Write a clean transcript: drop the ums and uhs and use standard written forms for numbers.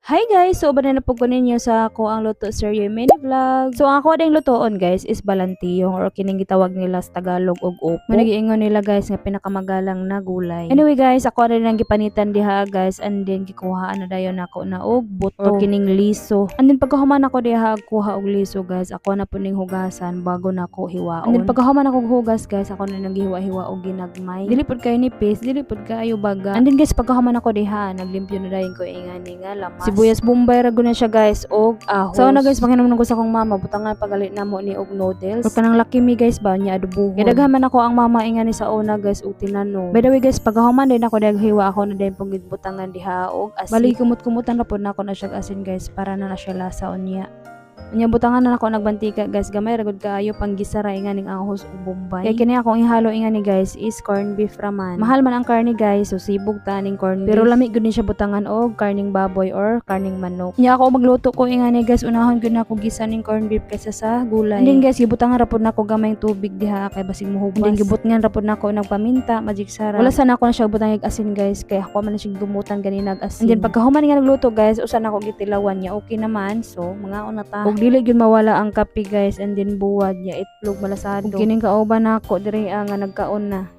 Hi guys! So, ba na po ko ninyo sa ako ang luto serye mini vlog. So, ang ako ding lutoon guys is balantiyong or kining gitawag nila sa Tagalog og opo. Manigiingon nila guys nga pinakamagalang na gulay. Anyway guys, ako rin ang gipanitan diha guys and then gikuhaan na dayon nako na og buto or kining liso. And then pagkahuman ako diha kuha og liso guys, ako na puning hugasan bago nako hiwaon. And then pagkahuman ako hugas guys, ako na nang gihiwa-hiwa og ginagmay. Dili pud kayo nipis, dili pud kayo baga. And then guys, pagkahuman ako diha, naglimpyo na dayon ko ingani nga lamas. Sibuyas bombay ra guna siya guys og ahos. So na guys, pakinom ko sa akong mama, butangan pagalit na mo ni og noodles. Or kanang laki mi guys ba niya adobuhon. Kaya daghan man ako ang mama ingani sa una guys og tinanong. By the way guys, pagkahuman din ako daghiwa ako na din pong butangan diha og asin. Bali kumot-kumutan ra pud nako na siya asin guys para na siya lasa unya. Nya butangan na ako nagbantika guys, gamay ra gud kaayo panggisara inganing ahos ug bombay. Kay kini akong ihalo ingani guys is corned beef raman. Mahal man ang karne guys, so sibog taning corned beef. Pero lami gud ni siya butangan og karning baboy or karning manok. Nya ako magluto ko ingani guys, unahon gud nako gisa ning corned beef kaysa sa gulay. And then guys, gibutangan ra pud nako gamay tubig diha kay basig mohubas. And then gibutngan ra pud nako nagpaminta, magic sarap. Wala sana ako na siya butang asin guys, kay ako man na siya dumutan gani nag-asin. And then pagkahuman nga nagluto guys, usa na ako gitilawan niya, okay naman. So mga una ta. Og dili gyud mawala ang kape guys and then buwad niya itlog malasado. Kining kauban nako diri nga nagkaon na.